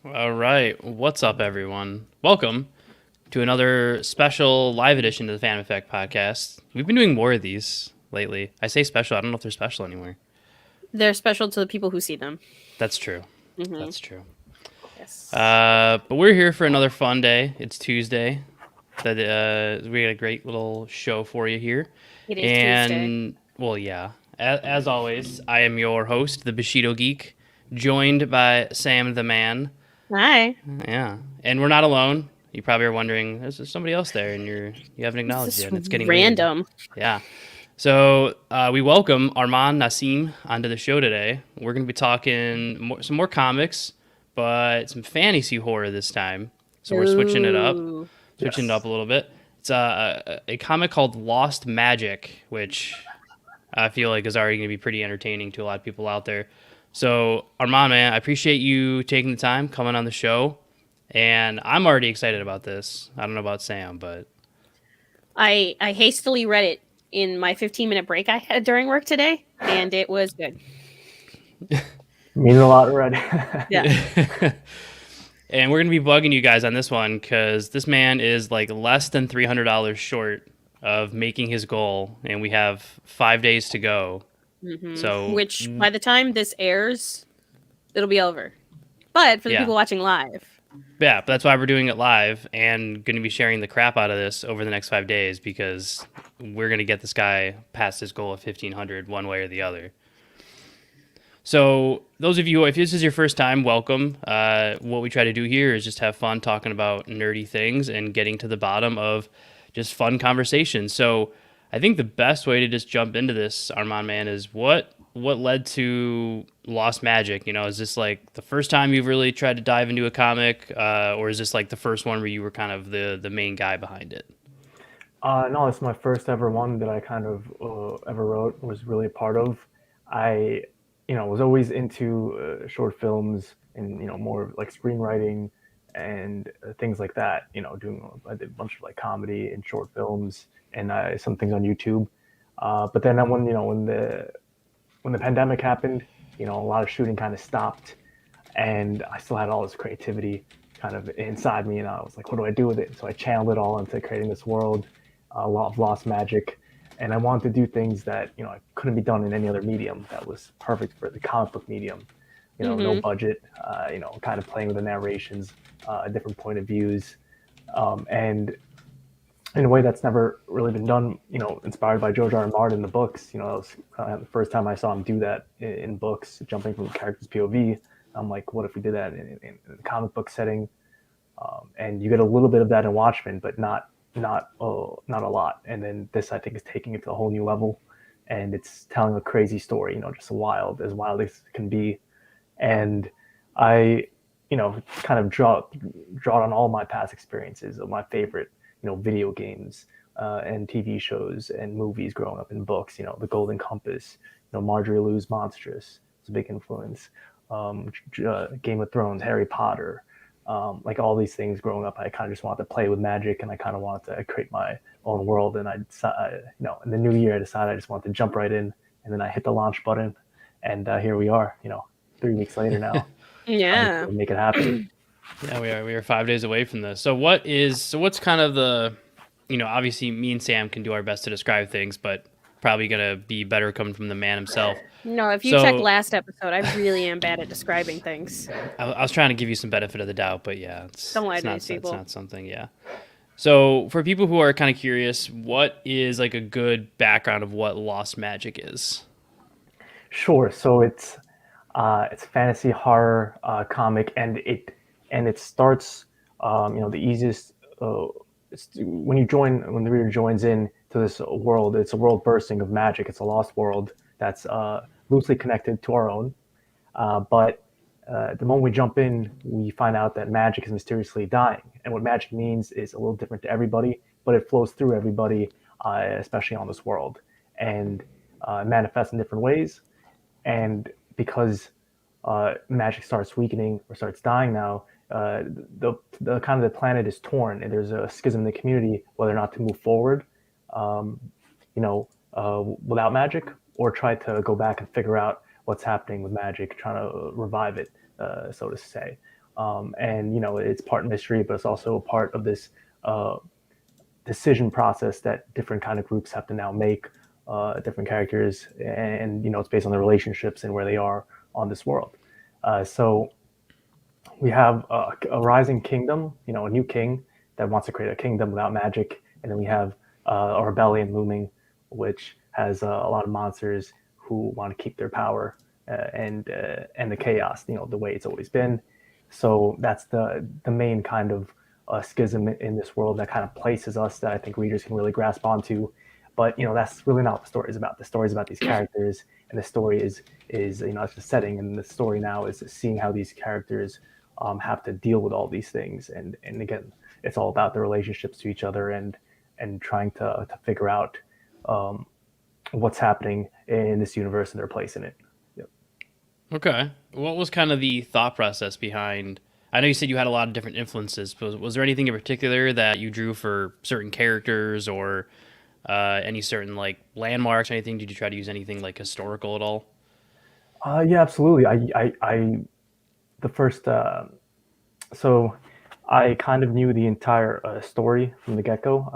All right, what's up, everyone? Welcome to another special live edition of the Fan Effect podcast. We've been doing more of these lately. I say special, I don't know if they're special anymore. They're special to the people who see them. That's true. Mm-hmm. That's true. Yes. But we're here for another fun day. It's Tuesday. We got a great little show for you here. It is Tuesday. And, well, yeah. As always, I am your host, the Bushido Geek, joined by Sam the Man. Hi. Yeah, and we're not alone. You probably are wondering, there's somebody else there, and you haven't This acknowledged is it, and it's getting weird. random. Yeah. So we welcome Arman Nasim onto the show today. We're going to be talking some more comics, but some fantasy horror this time. So we're switching it up, Ooh. switching it Yes. up a little bit. It's a comic called Lost Magic, which I feel like is already going to be pretty entertaining to a lot of people out there. So Arman, man, I appreciate you taking the time, coming on the show. And I'm already excited about this. I don't know about Sam, but I hastily read it in my 15-minute break I had during work today, and it was good. Means a lot already. Yeah. and we're gonna be bugging you guys on this one because this man is like less than $300 short of making his goal, and we have 5 days to go. Mm-hmm. So, Which, by the time this airs, it'll be over. But for the Yeah. people watching live, yeah, but that's why we're doing it live and going to be sharing the crap out of this over the next 5 days because we're going to get this guy past his goal of 1,500 one way or the other. So, those of you, if this is your first time, welcome. What we try to do here is just have fun talking about nerdy things and getting to the bottom of just fun conversations. So, I think the best way to just jump into this, Armand man, is what led to Lost Magic. You know, is this like the first time you've really tried to dive into a comic, or is this like the first one where you were kind of the main guy behind it? No, it's my first ever one that I kind of ever wrote, was really a part of. I, was always into short films and, more like screenwriting and things like that. I did a bunch of like comedy and short films and some things on YouTube. But then when the pandemic happened, a lot of shooting kind of stopped, and I still had all this creativity kind of inside me, and I was like, what do I do with it? So I channeled it all into creating this world, a lot of lost magic, and I wanted to do things that couldn't be done in any other medium that was perfect for the comic book medium. No Mm-hmm. budget, kind of playing with the narrations, different point of views, and in a way that's never really been done, inspired by George R. R. Martin in the books. That was the first time I saw him do that in books, jumping from characters' POV. I'm like, what if we did that in a comic book setting? And you get a little bit of that in Watchmen, but not a lot. And then this, I think, is taking it to a whole new level, and it's telling a crazy story. Just as wild as it can be. And I, kind of draw on all my past experiences of my favorite, video games and TV shows and movies growing up in books. The Golden Compass, Marjorie Lou's Monstrous was a big influence. Game of Thrones, Harry Potter, like all these things growing up. I kind of just wanted to play with magic, and I kind of wanted to create my own world. And I decided, in the new year, I decided I just wanted to jump right in, and then I hit the launch button, and here we are. 3 weeks later now, Yeah. to make it happen. Yeah, we are 5 days away from this. So what's kind of the, obviously me and Sam can do our best to describe things, but probably gonna be better coming from the man himself. No, if you So- check last episode, I really am bad at describing things. I was trying to give you some benefit of the doubt, but yeah, Don't lie it's to not these people. It's not something. Yeah. So for people who are kind of curious, what is like a good background of what Lost Magic is? Sure. So it's fantasy horror comic, and it starts. The easiest. When the reader joins in to this world, it's a world bursting of magic. It's a lost world that's loosely connected to our own. But the moment we jump in, we find out that magic is mysteriously dying. And what magic means is a little different to everybody, but it flows through everybody, especially on this world, and manifests in different ways. And because magic starts weakening or starts dying now, the kind of the planet is torn, and there's a schism in the community whether or not to move forward, um, without magic, or try to go back and figure out what's happening with magic, trying to revive it, so to say. and it's part mystery, but it's also a part of this decision process that different kind of groups have to now make, different characters, and it's based on the relationships and where they are on this world. So we have a rising kingdom, a new king that wants to create a kingdom without magic, and then we have a rebellion looming, which has a lot of monsters who want to keep their power, and the chaos, the way it's always been. So that's the main kind of schism in this world that kind of places us, that I think readers can really grasp onto. But that's really not what the story is about. The story is about these characters, and the story is that's the setting, and the story now is seeing how these characters have to deal with all these things, and again, it's all about the relationships to each other, and trying to figure out what's happening in this universe and their place in it. Yep. Okay. What was kind of the thought process behind? I know you said you had a lot of different influences, but was there anything in particular that you drew for certain characters, or any certain like landmarks or anything? Did you try to use anything like historical at all? Yeah, absolutely. I the first so I kind of knew the entire story from the get go.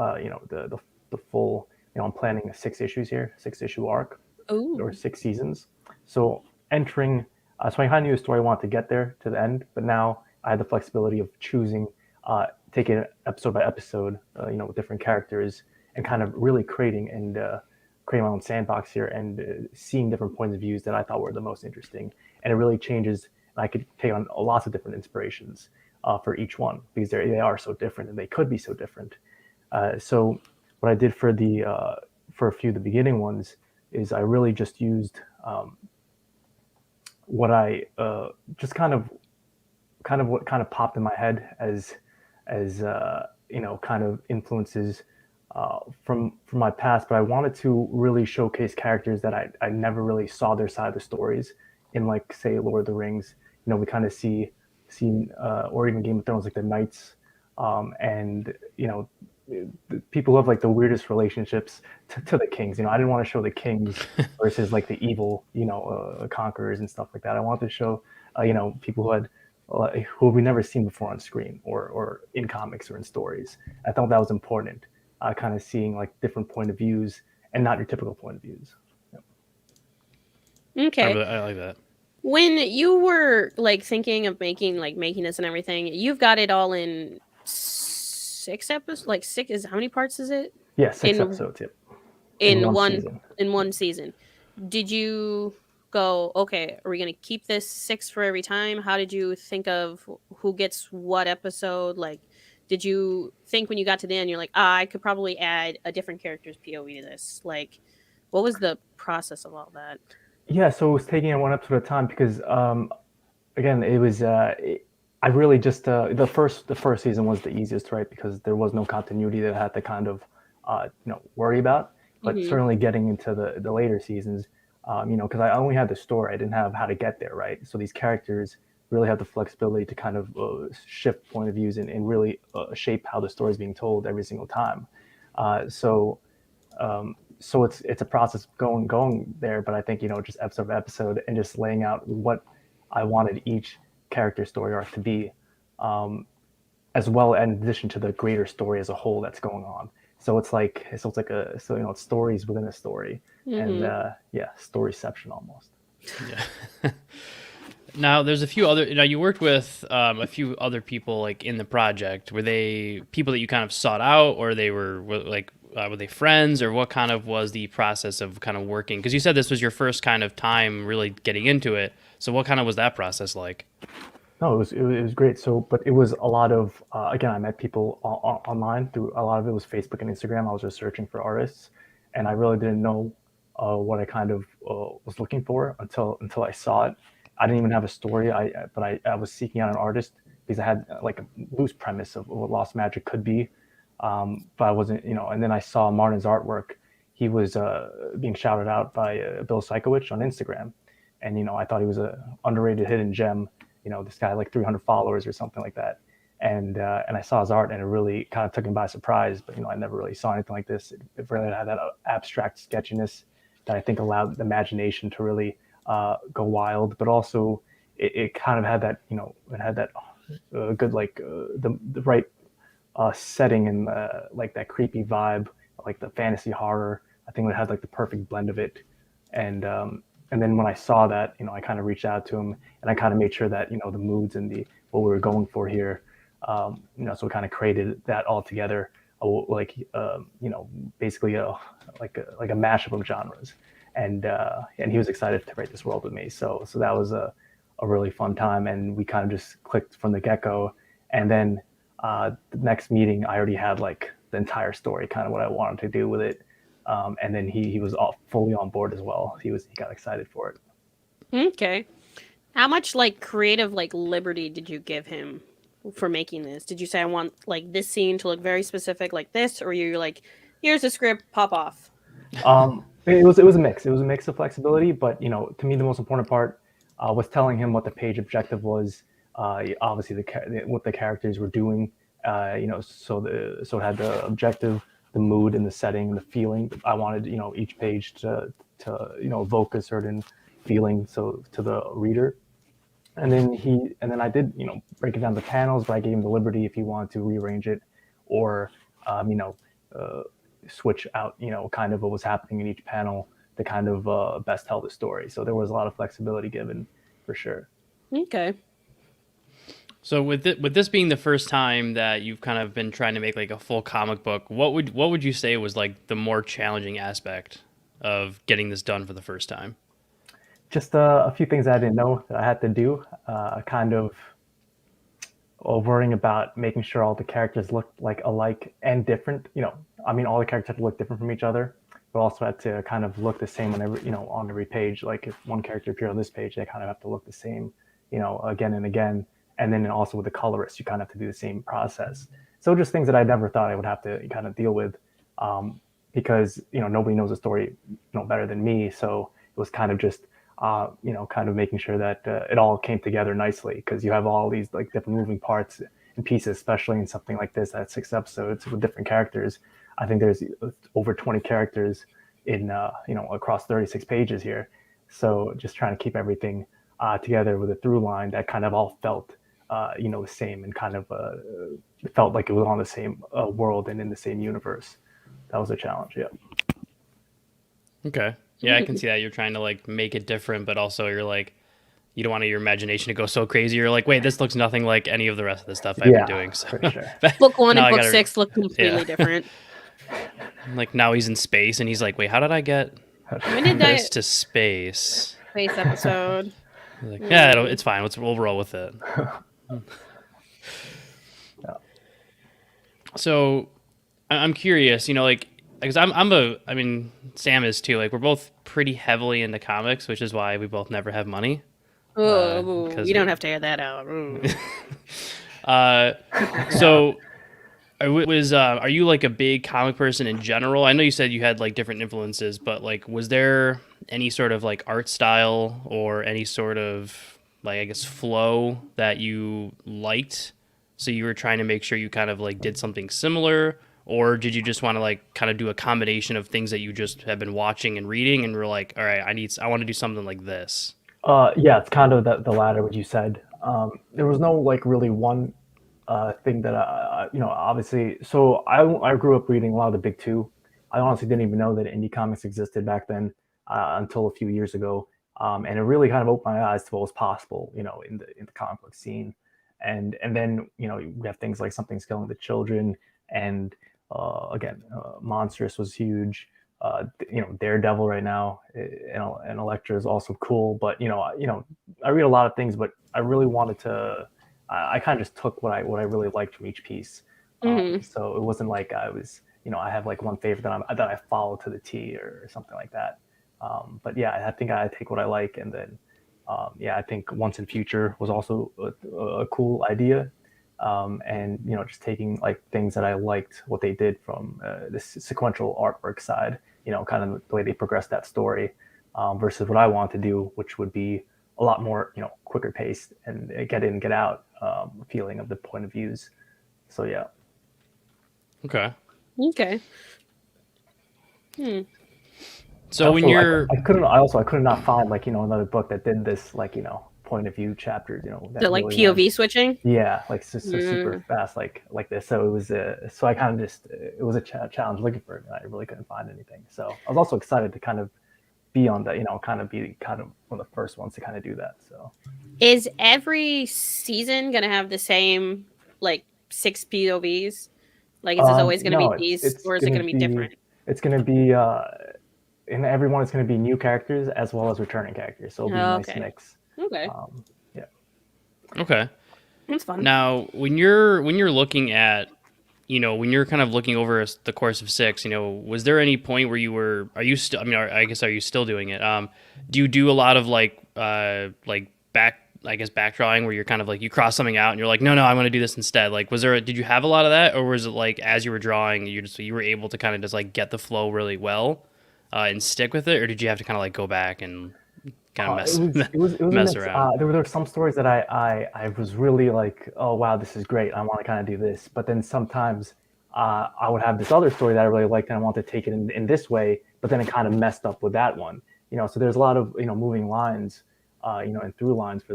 The full. I'm planning a 6 issues here, 6 issue arc, or Oh, 6 seasons. So entering, so I kind of knew the story I wanted to get there to the end, but now I had the flexibility of choosing, taking it episode by episode, with different characters, and kind of really creating my own sandbox here, and seeing different points of views that I thought were the most interesting. And it really changes. And I could take on lots of different inspirations for each one, because they are so different, and they could be so different. So what I did for a few of the beginning ones is I really just used what I just kind of what kind of popped in my head as kind of influences from my past. But I wanted to really showcase characters that I never really saw their side of the stories in, like, say, Lord of the Rings. We kind of see or even Game of Thrones, like the knights, and the people who have like the weirdest relationships to the kings. I didn't want to show the kings versus like the evil, conquerors and stuff like that. I wanted to show, people who we never seen before on screen, or in comics or in stories. I thought that was important. Kind of seeing like different point of views, and not your typical point of views. Yep. okay. I like that. When you were like thinking of making this and everything, you've got it all in 6 episodes. Like six is how many parts is it? Yeah, six In episodes. Yep, in in one one season. in one season. Did you go, okay, are we gonna keep this 6 for every time? How did you think of who gets what episode? Like, did you think when you got to the end, you're like, I could probably add a different character's POV to this? Like, what was the process of all that? Yeah, so it was taking it one episode at a time, because again, it was I really just the first season was the easiest, right? Because there was no continuity that I had to kind of worry about. But Mm-hmm. certainly getting into the later seasons, because I only had the story, I didn't have how to get there, right? So these characters really have the flexibility to kind of shift point of views, and really shape how the story is being told every single time. So so it's a process going there. But I think, just episode by episode, and just laying out what I wanted each character story arc to be, as well, in addition to the greater story as a whole that's going on. It's stories within a story, and Mm-hmm. yeah, storyception almost. Yeah. Now, there's a few other. You worked with a few other people like in the project. Were they people that you kind of sought out, or were they friends, or what kind of was the process of kind of working? Because you said this was your first kind of time really getting into it. So what kind of was that process like? No, it was great. So, but it was a lot of again, I met people online. Through a lot of it was Facebook and Instagram. I was just searching for artists, and I really didn't know what I kind of was looking for until I saw it. I didn't even have a story. I was seeking out an artist, because I had like a loose premise of what Lost Magic could be, but I wasn't, And then I saw Martin's artwork. He was being shouted out by Bill Sikowicz on Instagram, and I thought he was a underrated hidden gem. This guy had like 300 followers or something like that, and I saw his art, and it really kind of took him by surprise. But I never really saw anything like this. It really had that abstract sketchiness that I think allowed the imagination to really go wild, but also it kind of had that, it had that good the right setting and like that creepy vibe, like the fantasy horror. I think it had like the perfect blend of it. And then when I saw that, I kind of reached out to him and I kind of made sure that the moods and the what we were going for here, so we kind of created that all together, like basically like a mashup of genres, and he was excited to write this world with me. So that was a really fun time, and we kind of just clicked from the get go. And then the next meeting, I already had like the entire story, kind of what I wanted to do with it. And then he was all fully on board as well. He got excited for it. Okay. How much like creative like liberty did you give him for making this? Did you say I want like this scene to look very specific like this, or you're like, here's the script, pop off? It was a mix. It was a mix of flexibility, but to me the most important part was telling him what the page objective was. Obviously what the characters were doing. So it had the objective, the mood, and the setting, and the feeling. I wanted each page to evoke a certain feeling so to the reader. And then I did break it down to panels, but I gave him the liberty if he wanted to rearrange it or uh, switch out kind of what was happening in each panel to kind of best tell the story. So there was a lot of flexibility given for sure. Okay. So with this being the first time that you've kind of been trying to make like a full comic book, what would you say was like the more challenging aspect of getting this done for the first time? Just a few things I didn't know that I had to do. Kind of worrying about making sure all the characters looked like alike and different. I mean, all the characters had to look different from each other, but also had to kind of look the same on every page. Like if one character appeared on this page, they kind of have to look the same, again and again. And then also with the colorists, you kind of have to do the same process. So just things that I never thought I would have to kind of deal with, because nobody knows the story better than me. So it was kind of just kind of making sure that it all came together nicely, because you have all these like different moving parts and pieces, especially in something like this that's 6 episodes with different characters. I think there's over 20 characters in across 36 pages here. So just trying to keep everything together with a through line that kind of all felt the same and kind of felt like it was on the same world and in the same universe. That was a challenge. Yeah. Okay. Yeah, I can see that. You're trying to like make it different, but also you're like, you don't want your imagination to go so crazy. You're like, wait, this looks nothing like any of the rest of the stuff I've been doing. So for sure. Book 1 Now and I book gotta- 6 look completely different. like now he's in space and he's like, wait, how did I get When did this that to space? space episode? Like, yeah, it's fine. We'll roll with it. So I'm curious, like, because I mean, Sam is too. Like, we're both pretty heavily into comics, which is why we both never have money. Oh, 'cause you don't have to air that out. Ooh. So are you like a big comic person in general? I know you said you had like different influences, but like, was there any sort of like art style or any sort of like, I guess, flow that you liked? So you were trying to make sure you kind of like did something similar, or did you just want to like kind of do a combination of things that you just have been watching and reading and were like, all right, I want to do something like this? Yeah, it's kind of the latter, what you said. There was no like really one thing that obviously. So I grew up reading a lot of the big two. I honestly didn't even know that indie comics existed back then until a few years ago, and it really kind of opened my eyes to what was possible, in the comic book scene. And then we have things like Something's Killing the Children, and again, Monstrous was huge. Daredevil right now, and Elektra is also cool. But I read a lot of things, but I really wanted to. I kind of just took what I really liked from each piece. So it wasn't like I was, I have like one favorite that I follow to the T or something like that. But yeah, I think I take what I like, and then I think Once and Future was also a cool idea. And just taking like things that I liked what they did from this sequential artwork side, kind of the way they progressed that story, versus what I want to do, which would be a lot more quicker paced and get in, get out feeling of the point of views. So yeah. Okay. Okay. So when you're I could not find like another book that did this like point of view chapters, that So like really went, POV switching. yeah, like so super fast, like this. So it was so I kind of just it was a challenge looking for it, and I really couldn't find anything. So I was also excited to kind of be on that, kind of be kind of one of the first ones to kind of do that. So Is every season gonna have the same like 6 POVs? Like, is this always gonna no, be it's these, or is it gonna be different? it's gonna be in everyone it's gonna be new characters as well as returning characters. So it'll be a Oh, nice okay. mix. Okay. Yeah. Okay. That's fun. Now, when you're looking at, when you're kind of looking over the course of 6, was there any point where are you still? I mean, I guess, are you still doing it? Do you do a lot of like back drawing where you're kind of like you cross something out and you're like, no, I want to do this instead? Like, did you have a lot of that, or was it like as you were drawing, you were able to kind of just like get the flow really well and stick with it, or did you have to kind of like go back and kind of It was a mess mix. around? There were some stories that I was really like, oh wow, this is great. I want to kind of do this. But then sometimes I would have this other story that I really liked and I want to take it in this way. But then it kind of messed up with that one. So there's a lot of moving lines, and through lines for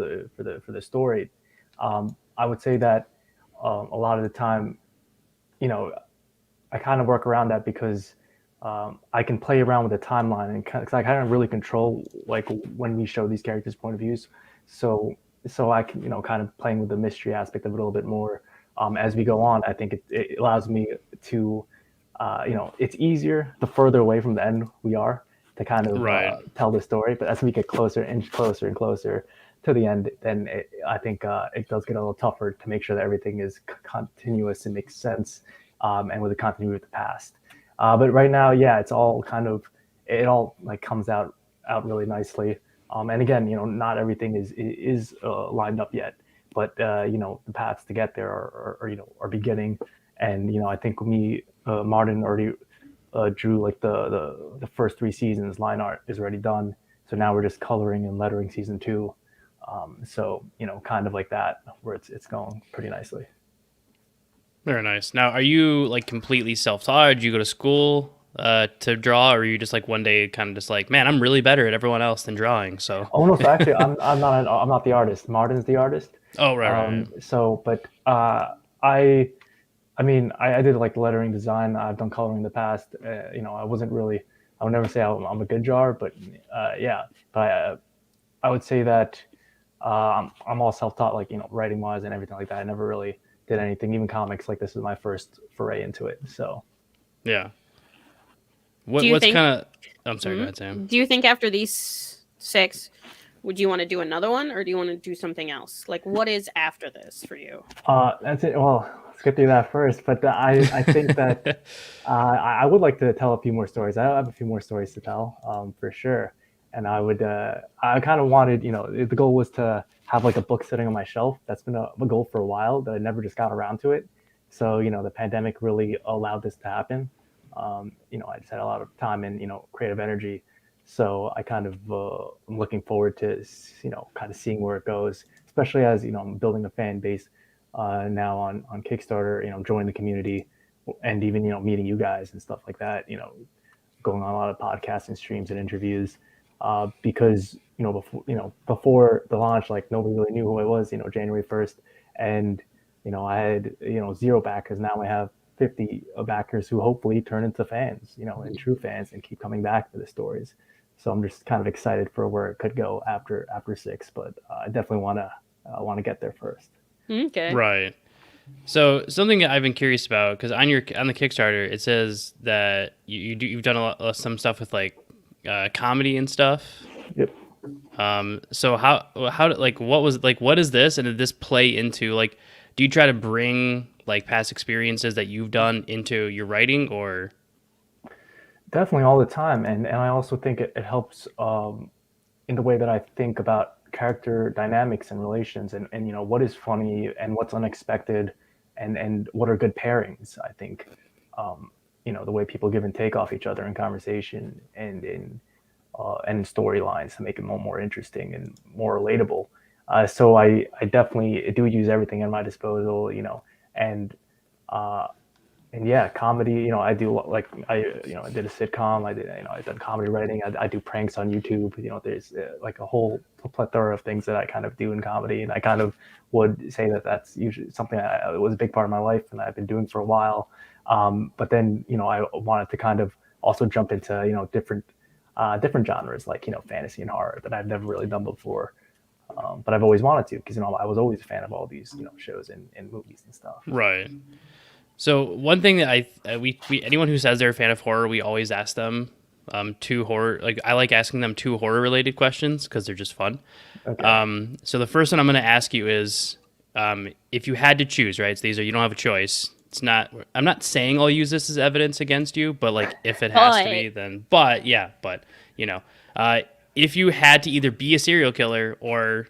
the story. I would say that a lot of the time, you know, I kind of work around that because I can play around with the timeline and because I kind of really control like when we show these characters' point of views. So I can kind of playing with the mystery aspect of it a little bit more as we go on. I think it allows me to it's easier the further away from the end we are to kind of Right. tell the story. But as we get closer, inch closer and closer to the end, then I think it does get a little tougher to make sure that everything is continuous and makes sense and with the continuity with the past. But right now, yeah, it's all kind of it all like comes out really nicely. And again, not everything is lined up yet, but the paths to get there are beginning. And I think me, Martin already drew like the first 3 seasons. Line art is already done, so now we're just coloring and lettering season 2. So kind of like that, where it's going pretty nicely. Very nice. Now, are you like completely self-taught? Did you go to school to draw, or are you just like one day kind of just like, man, I'm really better at everyone else than drawing? So, Oh no, so actually, I'm not the artist. Martin's the artist. oh, right. So, but I mean, I did like lettering design. I've done coloring in the past. I wasn't really. I would never say I'm a good drawer, but yeah. But I would say that I'm all self-taught, like writing wise and everything like that. I never really did anything, even comics. Like this is my first foray into it. So Yeah. Do you What's think? kind of? I'm sorry. Go ahead, Sam. Do you think after these 6, would you want to do another one, or do you want to do something else? Like, what is after this for you? that's it. Well, let's get through that first. But I think that I would like to tell a few more stories. I have a few more stories to tell, for sure. And I kind of wanted, the goal was to have like a book sitting on my shelf. That's been a goal for a while, but I never just got around to it. So, the pandemic really allowed this to happen. I just had a lot of time and, creative energy. So I kind of am looking forward to, kind of seeing where it goes, especially as, I'm building a fan base now on Kickstarter, joining the community and even, meeting you guys and stuff like that, going on a lot of podcasts and streams and interviews because, before the launch, like nobody really knew who I was, January 1st. And, I had, 0 backers. Now I have 50 backers who hopefully turn into fans, and true fans and keep coming back for the stories. So I'm just kind of excited for where it could go after 6, but I definitely want to get there first. Okay. Right. So something that I've been curious about, because on the Kickstarter it says that you've done some stuff with like comedy and stuff. Yep. So what is this, and did this play into like, do you try to bring like past experiences that you've done into your writing, or? Definitely all the time, and I also think it helps in the way that I think about character dynamics and relations, and what is funny and what's unexpected, and what are good pairings. I think the way people give and take off each other in conversation and in storylines to make it more interesting and more relatable. So I definitely do use everything at my disposal, and yeah, comedy. I do like I did a sitcom. I've done comedy writing. I do pranks on YouTube. There's like a whole plethora of things that I kind of do in comedy, and I kind of would say that that's usually something it was a big part of my life, and I've been doing for a while. But then I wanted to kind of also jump into different genres like fantasy and horror that I've never really done before. But I've always wanted to because I was always a fan of all these shows and movies and stuff. Right. So one thing that we anyone who says they're a fan of horror, we always ask them two horror. Like I like asking them two horror related questions because they're just fun. Okay. So the first one I'm going to ask you is, if you had to choose, right? So these are, you don't have a choice. It's not. I'm not saying I'll use this as evidence against you, but like if it has to be, then. But yeah, but if you had to either be a serial killer or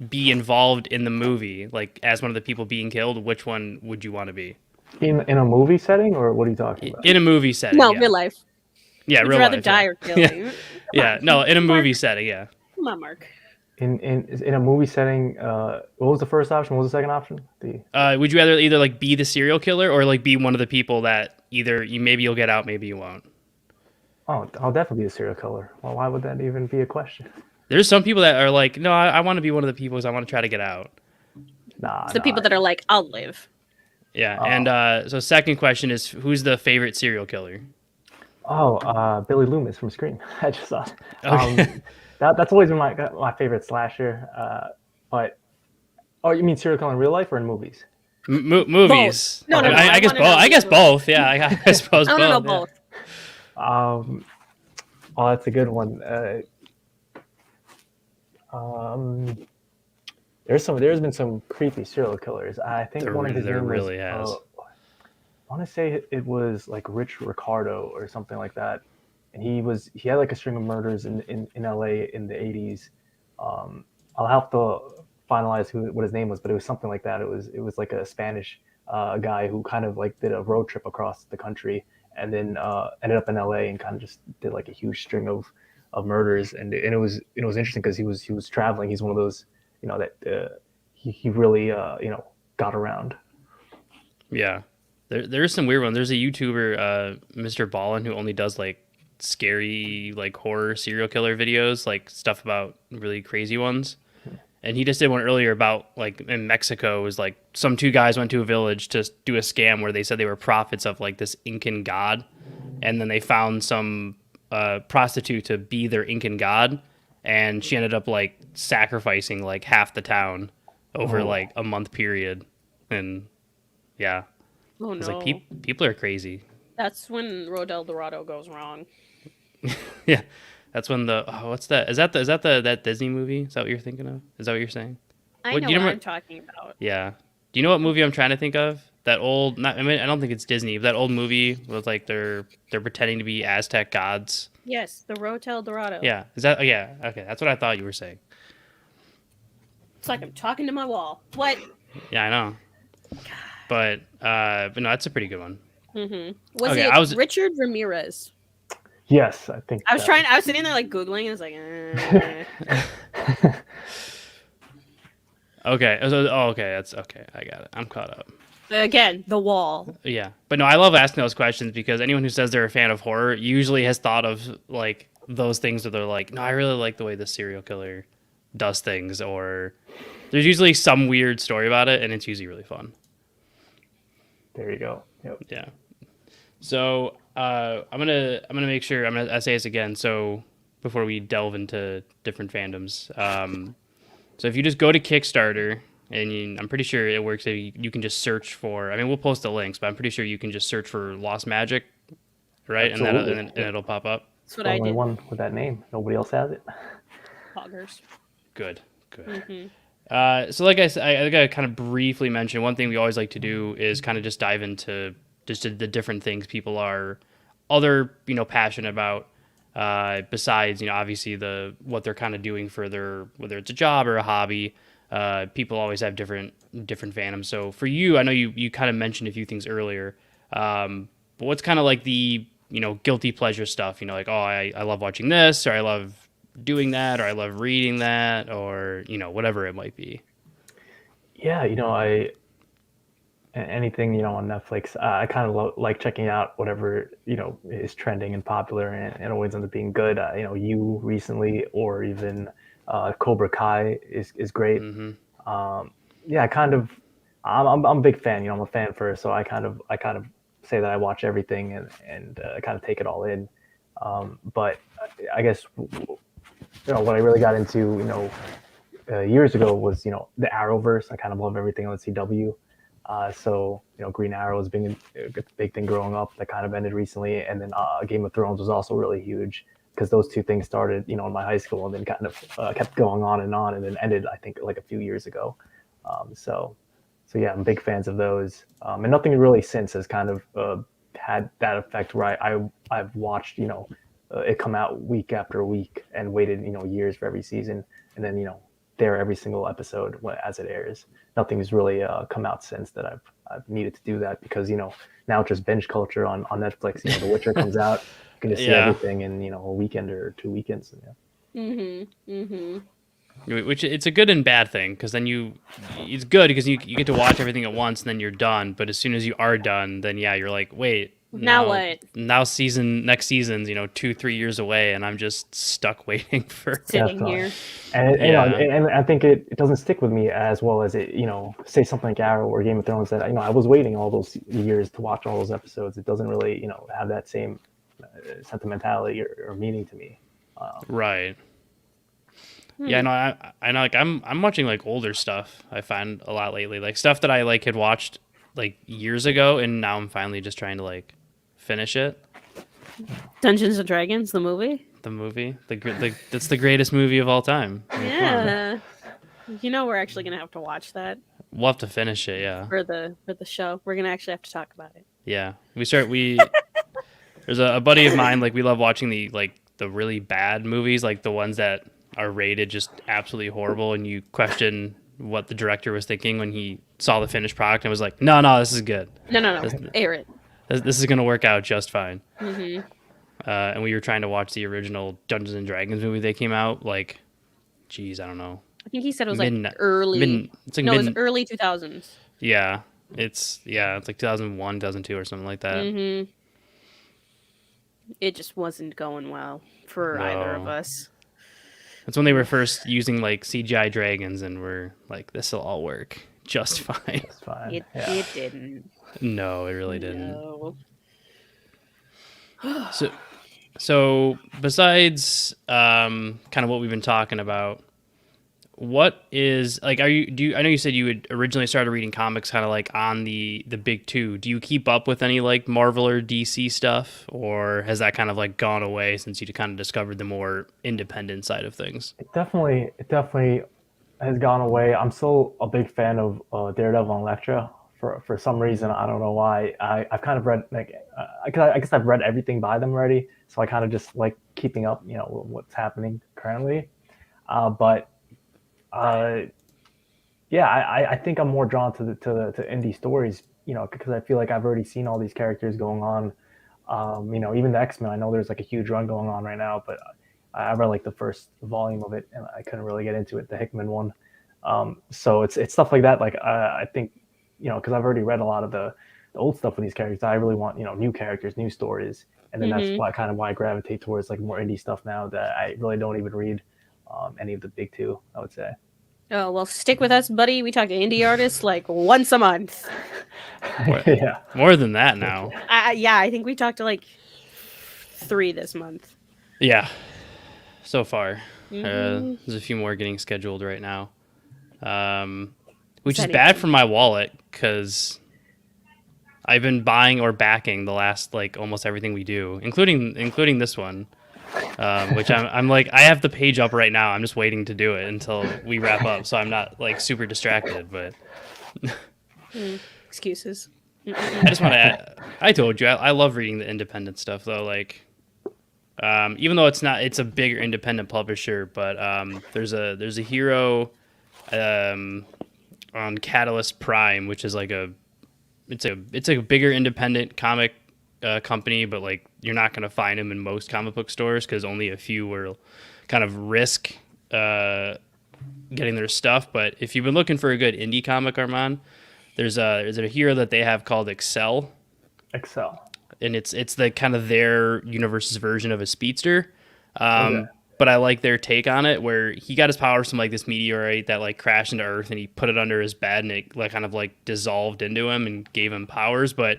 be involved in the movie, like as one of the people being killed, which one would you want to be? In a movie setting, or what are you talking about? In a movie setting. No, yeah. real life. Yeah, Would real you rather life, die yeah. or kill you? Yeah, no, in a movie setting, yeah. Come on, Mark. In a movie setting, what was the first option? What was the second option? Would you rather either like be the serial killer or like be one of the people that either maybe you'll get out, maybe you won't? Oh, I'll definitely be a serial killer. Well, why would that even be a question? There's some people that are like, no, I want to be one of the people because I want to try to get out. Nah, It's the people that are like, I'll live. Yeah, and so second question is, who's the favorite serial killer? Billy Loomis from Scream. I just thought. Okay. That's always been my favorite slasher. But you mean serial killer in real life or in movies? Movies. No, I guess both. I guess both. Yeah, I suppose I both. want to know both. Oh, that's a good one. There's been some creepy serial killers. I think one of his There name really was. has. I want to say it was like Rich Ricardo or something like that, and he had like a string of murders in L.A. in the 80s. I'll have to finalize what his name was, but it was something like that. It was like a Spanish guy who kind of like did a road trip across the country and then ended up in L.A. and kind of just did like a huge string of murders, and it was interesting because he was traveling. He's one of those that he really got around. Yeah. There's some weird ones. There's a YouTuber, Mr. Ballin, who only does like scary, like horror serial killer videos, like stuff about really crazy ones. And he just did one earlier about like in Mexico, it was like some two guys went to a village to do a scam where they said they were prophets of like this Incan god, and then they found some prostitute to be their Incan god, and she ended up like sacrificing like half the town over like a month period, and yeah. Oh It's no. like people are crazy. That's when Road El Dorado goes wrong. Yeah, that's when what's that? Is that that Disney movie? Is that what you're thinking of? Is that what you're saying? I What- know do you what know I'm talking about. Yeah. Do you know what movie I'm trying to think of? That old, not, I mean, I don't think it's Disney, but that old movie with like they're pretending to be Aztec gods. Yes, the Road to El Dorado. Yeah. Is that? Yeah. Okay, that's what I thought you were saying. It's like I'm talking to my wall. What? Yeah, I know. But no, that's a pretty good one. Was Okay, it Richard Ramirez? Yes, I think. I was sitting there like Googling and it's like, Okay. Okay. That's okay. I got it. I'm caught up. Again, the wall. Yeah, but no, I love asking those questions because anyone who says they're a fan of horror usually has thought of like those things where they're like, no, I really like the way the serial killer does things, or there's usually some weird story about it, and it's usually really fun. There you go. Yep. Yeah. So I'm gonna make sure I say this again. So before we delve into different fandoms, so if you just go to Kickstarter. And I'm pretty sure it works if you can just search for. I mean, we'll post the links, but I'm pretty sure you can just search for Lost Magic, right? Absolutely. And it'll pop up. That's what The I only did. one with that name. Nobody else has it. Poggers. Good. So like I said, I gotta kind of briefly mention one thing we always like to do is kind of just dive into just the different things people are passionate about. Besides, obviously what they're kind of doing for whether it's a job or a hobby. People always have different fandoms. So for you, I know you kind of mentioned a few things earlier. But what's kind of like the guilty pleasure stuff? Like, oh, I love watching this, or I love doing that, or I love reading that, or whatever it might be. Yeah, anything on Netflix. I kind of like checking out whatever is trending and popular, and always ends up being good. You recently, or even Cobra Kai is great. Mm-hmm. Yeah, I kind of I'm a big fan. I'm a fan first, so I kind of say that I watch everything and kind of take it all in. But I guess what I really got into years ago was the Arrowverse. I kind of love everything on the CW. So Green Arrow was being a big thing growing up. That kind of ended recently, and then Game of Thrones was also really huge because those two things started in my high school and then kind of kept going on, and then ended, I think, like a few years ago. So yeah, I'm big fans of those, and nothing really since has kind of had that effect where I've watched it come out week after week and waited years for every season, and then there every single episode as it airs. Nothing's really come out since that I've needed to do that because now it's just binge culture on Netflix. The Witcher comes out, you can just see Yeah. everything in a weekend or 2 weekends. Which it's a good and bad thing because then it's good because you get to watch everything at once and then you're done. But as soon as you are done, then yeah, you're like, wait, Now what? Now next season's 2-3 years away, and I'm just stuck waiting for. Sitting Definitely. here. And Yeah. and I think it doesn't stick with me as well as it say something like Arrow or Game of Thrones that I was waiting all those years to watch all those episodes. It doesn't really have that same sentimentality or meaning to me. Right. Yeah, no, I know. Like I'm watching like older stuff. I find a lot lately, like stuff that I like had watched like years ago, and now I'm finally just trying to like finish it. Dungeons and Dragons, the movie. The movie, that's the greatest movie of all time. I mean, come on. Yeah. We're actually gonna have to watch that We'll have to finish it. Yeah, for the show. We're gonna actually have to talk about it. yeah. There's a buddy of mine. Like we love watching the really bad movies, like the ones that are rated just absolutely horrible, and you question what the director was thinking when he saw the finished product and was like, no, this is good. No. Air it. This is going to work out just fine. Mm-hmm. And we were trying to watch the original Dungeons and Dragons movie. They came out like, geez, I don't know. I think he said it was Mid- like early. it's like No, it was early 2000s. Yeah, it's like 2001, 2002 or something like that. Mm-hmm. It just wasn't going well for either of No. us. That's when they were first using like CGI dragons, and we're like, this will all work just fine. It's fine. It didn't. No, it really didn't. No. So besides kind of what we've been talking about, what is like? I know you said you had originally started reading comics kind of like on the big two. Do you keep up with any like Marvel or DC stuff, or has that kind of like gone away since you kind of discovered the more independent side of things? It definitely has gone away. I'm still a big fan of Daredevil and Elektra. For some reason, I don't know why. I've kind of read I guess I've read everything by them already, so I kind of just like keeping up, with what's happening currently. But yeah, I think I'm more drawn to to indie stories, because I feel like I've already seen all these characters going on. Even the X-Men. I know there's like a huge run going on right now, but I read like the first volume of it and I couldn't really get into it, the Hickman one. So it's stuff like that. Like I think, because I've already read a lot of the old stuff with these characters. I really want new characters, new stories, and then that's why I gravitate towards like more indie stuff now that I really don't even read any of the big two, I would say. Oh, well, stick with us, buddy. We talk to indie artists like once a month. Yeah. More than that now. Yeah, I think we talked to like 3 this month. Yeah, so far. There's a few more getting scheduled right now, which is bad for my wallet because I've been buying or backing the last like almost everything we do, including this one, which I'm like I have the page up right now. I'm just waiting to do it until we wrap up, so I'm not like super distracted. But Excuses. I just want to. I told you I love reading the independent stuff though. Like, even though it's a bigger independent publisher, but there's a hero on Catalyst Prime, which is like it's a bigger independent comic company, but like you're not gonna find them in most comic book stores because only a few will kind of risk getting their stuff. But if you've been looking for a good indie comic, Arman, there's a hero that they have called Excel, Excel. and it's the kind of their universe's version of a speedster. Okay. But I like their take on it, where he got his powers from like this meteorite that like crashed into Earth, and he put it under his bed, and it like kind of like dissolved into him and gave him powers. But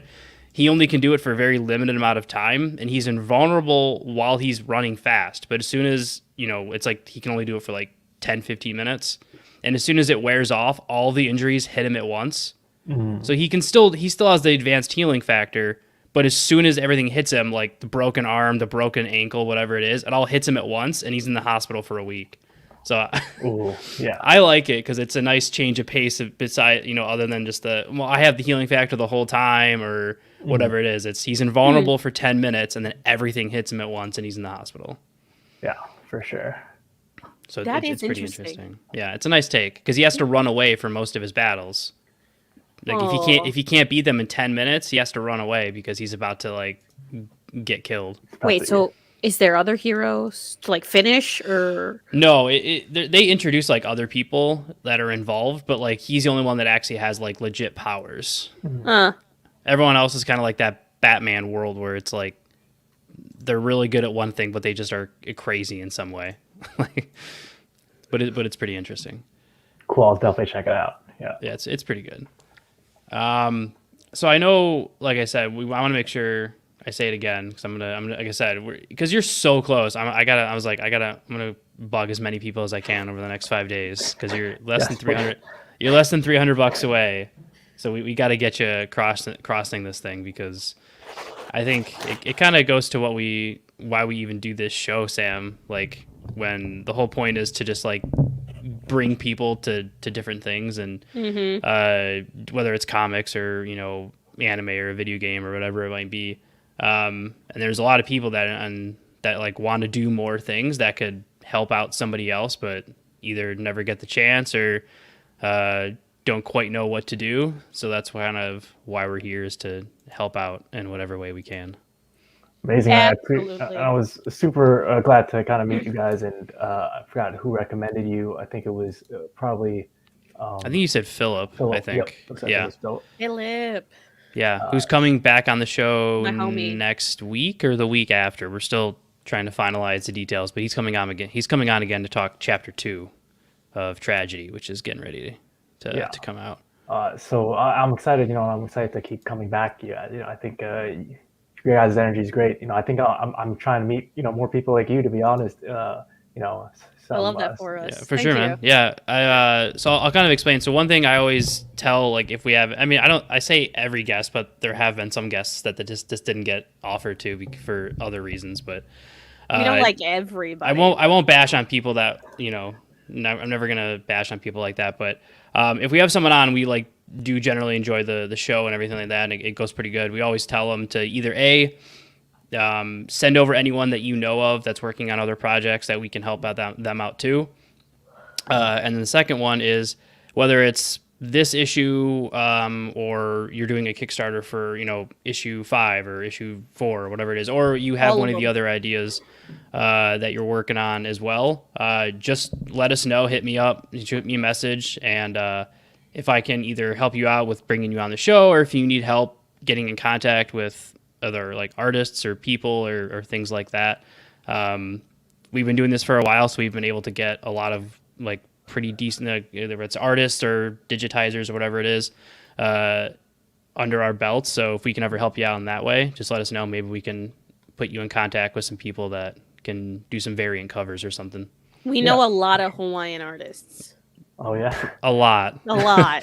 he only can do it for a very limited amount of time, and he's invulnerable while he's running fast. But as soon as, it's like he can only do it for like 10, 15 minutes. And as soon as it wears off, all the injuries hit him at once. So he still has the advanced healing factor. But as soon as everything hits him, like the broken arm, the broken ankle, whatever it is, it all hits him at once, and he's in the hospital for a week. So Ooh, yeah. I like it because it's a nice change of pace beside, other than just I have the healing factor the whole time or whatever it is. He's invulnerable for 10 minutes, and then everything hits him at once, and he's in the hospital. Yeah, for sure. So That it's is pretty interesting. Yeah, it's a nice take because he has to run away for most of his battles. Like if he can't beat them in 10 minutes, he has to run away because he's about to like get killed. Wait, so is there other heroes to like finish or? No, they introduce like other people that are involved, but like he's the only one that actually has like legit powers. Everyone else is kind of like that Batman world where it's like they're really good at one thing, but they just are crazy in some way. But it's pretty interesting. Cool. I'll definitely check it out. Yeah. Yeah, it's pretty good. So I know, like I said, I want to make sure I say it again because I'm gonna like I said, because you're so close. I'm gonna bug as many people as I can over the next 5 days because you're less than 300. You're less than $300 away, so we got to get you crossing this thing because I think it kind of goes to why we even do this show, Sam. Like when the whole point is to just like bring people to different things and whether it's comics or anime or a video game or whatever it might be, and there's a lot of people that like want to do more things that could help out somebody else but either never get the chance or don't quite know what to do. So that's kind of why we're here, is to help out in whatever way we can. Amazing. Absolutely. I was super glad to kind of meet you guys, and I forgot who recommended you. I think it was probably. I think you said Philip. I think. Yep, looks like it was Philip. Philip. Yeah, who's coming back on the show My homie. next week or the week after? We're still trying to finalize the details, but he's coming on again. He's coming on again to talk chapter 2 of Tragedy, which is getting ready to come out. So I'm excited. I'm excited to keep coming back. Yeah, I think your guys' energy is great. I think I'm trying to meet more people like you. To be honest, I love that for us. Yeah, for Thank sure, you. man. Yeah, so I'll kind of explain. So one thing I always tell, like if we have, I say every guest, but there have been some guests that just didn't get offered to for other reasons. But We don't like everybody. I won't bash on people that I'm never gonna bash on people like that. But if we have someone on, we do generally enjoy the show and everything like that, and it goes pretty good. We always tell them to either send over anyone that you know of that's working on other projects that we can help them out too. And then the second one is whether it's this issue or you're doing a Kickstarter for issue 5 or issue 4 or whatever it is, or you have one of the other ideas that you're working on as well. Just let us know, hit me up, shoot me a message, and if I can either help you out with bringing you on the show, or if you need help getting in contact with other artists or people or things like that. We've been doing this for a while, so we've been able to get a lot of pretty decent, whether it's artists or digitizers or whatever it is, under our belts. So if we can ever help you out in that way, just let us know. Maybe we can put you in contact with some people that can do some variant covers or something. We know a lot of Hawaiian artists. Oh yeah, A lot. A lot.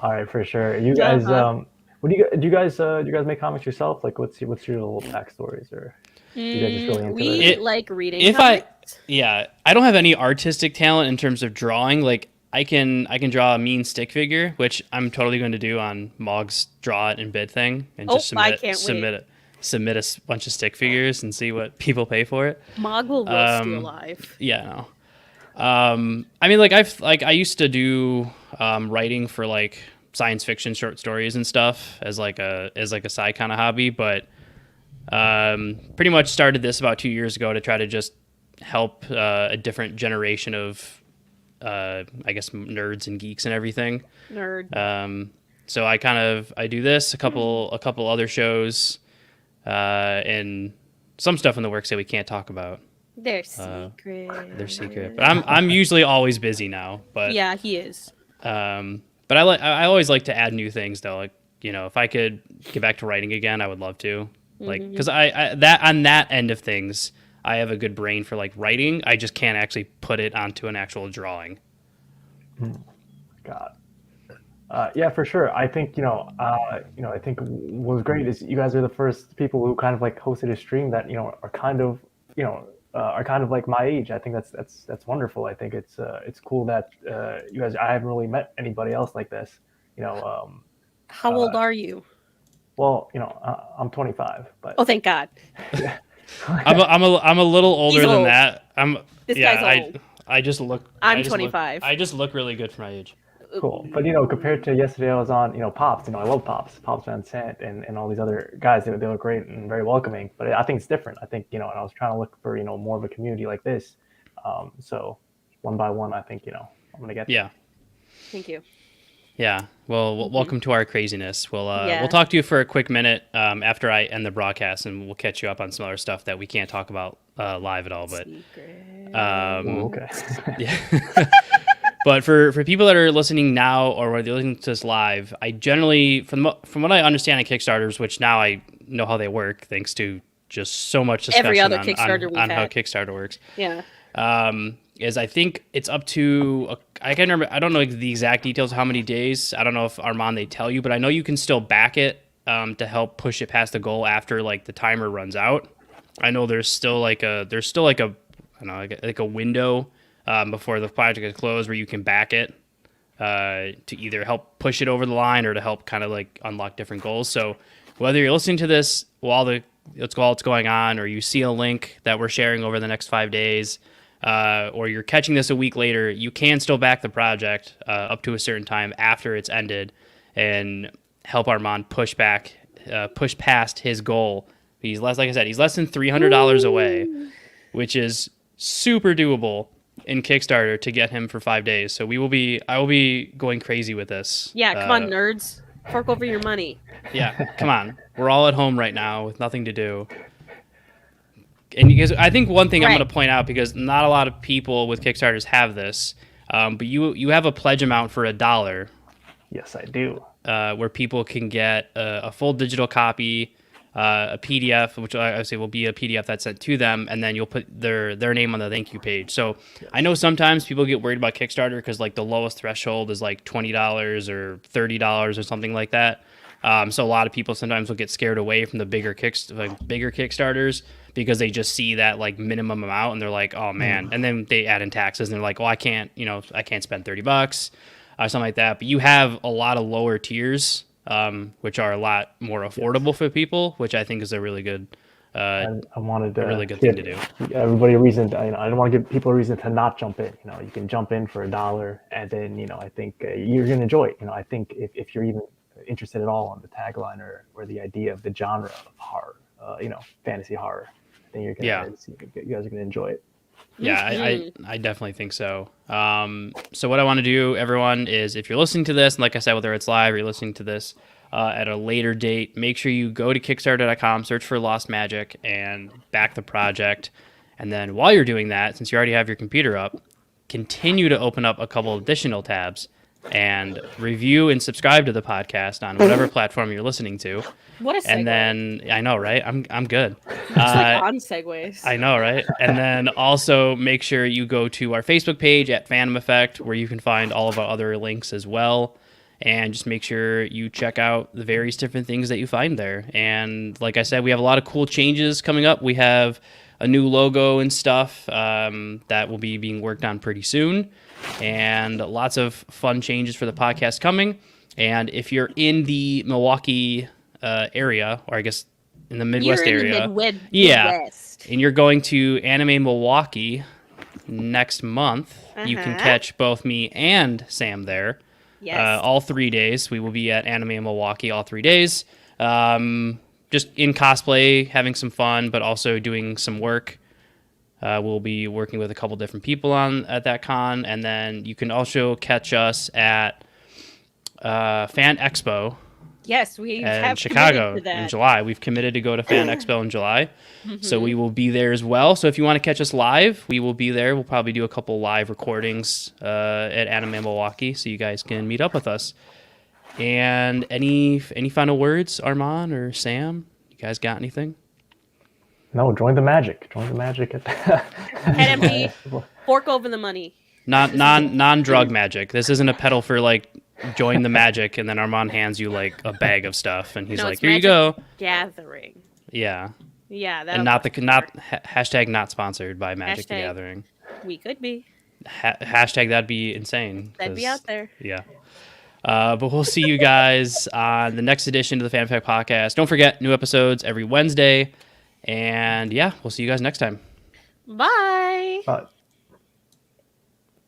all right, for sure. You guys, what do you guys make comics yourself? What's your little backstories, or you guys just really into We it? like reading If comics. I don't have any artistic talent in terms of drawing. I can draw a mean stick figure, which I'm totally going to do on Mog's draw it and bid thing, and just I can't wait. submit a bunch of stick figures and see what people pay for it. Mog will roast you alive. Yeah, no. I used to do writing for science fiction short stories and stuff as a side kind of hobby, but pretty much started this about 2 years ago to try to just help a different generation of I guess nerds and geeks and everything. Nerd. So I do this, a couple other shows, and some stuff in the works that we can't talk about. They're secret. They're secret. But I'm usually always busy now. But yeah, he is. But I always like to add new things though. Like, you know, if I could get back to writing again, I would love to. Like, because I that on that end of things, I have a good brain for like writing. I just can't actually put it onto an actual drawing. God. Yeah, for sure. I think I think what was great is you guys are the first people who kind of like hosted a stream that are kind of like my age. I think that's wonderful. I think it's cool that you guys. I haven't really met anybody else like this. How old are you? Well, I'm 25, but Oh, thank God. I'm a little older He's than old. that. This guy's old. I just look. I'm 25. I just look really good for my age. cool. But compared to yesterday, I was on Pops. I love Pops Van Sant, and all these other guys. They were great and very welcoming. But I think it's different. I think and I was trying to look for more of a community like this. So one by one, I think I'm gonna get there. Yeah. Thank you. Yeah. Well, welcome to our craziness. We'll Yeah. we'll talk to you for a quick minute after I end the broadcast, and we'll catch you up on some other stuff that we can't talk about live at all. But Secret. Ooh, okay. yeah. But for people that are listening now or are listening to this live, I generally, from what I understand on Kickstarters, which now I know how they work thanks to just so much discussion Every other on Kickstarter we've how had. Kickstarter works. Yeah. Is I think it's up to I can't remember. I don't know the exact details of how many days. I don't know if Arman they tell you, but I know you can still back it to help push it past the goal after like the timer runs out. I know there's still like a I don't know like a window before the project is closed where you can back it to either help push it over the line or to help kind of like unlock different goals. So whether you're listening to this while it's going on, or you see a link that we're sharing over the next 5 days, or you're catching this a week later, you can still back the project up to a certain time after it's ended and help Armand push past his goal. Like I said, he's less than $300 away, which is super doable in Kickstarter to get him for 5 days. So I will be going crazy with this. Yeah, come on, nerds. Fork over your money. Yeah, come on. We're all at home right now with nothing to do. And because I think one thing I'm going to point out, because not a lot of people with Kickstarters have this, but you have a pledge amount for $1. Yes, I do. Where people can get a full digital copy, a PDF, which I say will be a PDF that's sent to them, and then you'll put their name on the thank you page. So I know sometimes people get worried about Kickstarter because like the lowest threshold is like $20 or $30 or something like that. So a lot of people sometimes will get scared away from the bigger Kickstarters because they just see that like minimum amount and they're like, oh man, and then they add in taxes and they're like, oh, I can't spend $30 or something like that. But you have a lot of lower tiers, which are a lot more affordable for people, which I think is a really good, I wanted to a really good thing to do. Everybody a reason. I don't want to give people a reason to not jump in. You can jump in for $1, and then I think you're gonna enjoy it. I think if you're even interested at all on the tagline or the idea of the genre of horror, fantasy horror, I think you guys are gonna enjoy it. Yeah, I definitely think so. So what I want to do, everyone, is if you're listening to this, and like I said, whether it's live or you're listening to this at a later date, make sure you go to Kickstarter.com, search for Lost Magic, and back the project. And then while you're doing that, since you already have your computer up, continue to open up a couple additional tabs and review and subscribe to the podcast on whatever platform you're listening to. What a segue. And then I know, right? I'm good. It's like on segues. I know, right? And then also make sure you go to our Facebook page at Phantom Effect, where you can find all of our other links as well. And just make sure you check out the various different things that you find there. And like I said, we have a lot of cool changes coming up. We have a new logo and stuff that will be being worked on pretty soon. And lots of fun changes for the podcast coming. And if you're in the Milwaukee area, or I guess in the Midwest area, Midwest. And you're going to Anime Milwaukee next month, you can catch both me and Sam there. Yes. All 3 days. We will be at Anime Milwaukee all 3 days. Just in cosplay, having some fun, but also doing some work. We'll be working with a couple different people at that con, and then you can also catch us at Fan Expo Yes, we in have Chicago committed to in that. July. We've committed to go to Fan Expo in July, so we will be there as well. So if you want to catch us live, we will be there. We'll probably do a couple live recordings at Anime Milwaukee, so you guys can meet up with us. And any final words, Arman or Sam? You guys got anything? No, join the magic. Join the magic at Head empty, fork over the money. Non-drug magic. This isn't a pedal for like join the magic, and then Armand hands you like a bag of stuff, and he's No, like, it's "Here you Magic go." Gathering. Yeah, Yeah, that and not hashtag not sponsored by Magic the Hashtag. Gathering. we could be. Hashtag that'd be insane. That'd be 'cause- out there. Yeah. But we'll see you guys on the next edition of the Fan Effect Podcast. Don't forget, new episodes every Wednesday. And yeah, we'll see you guys next time. Bye. But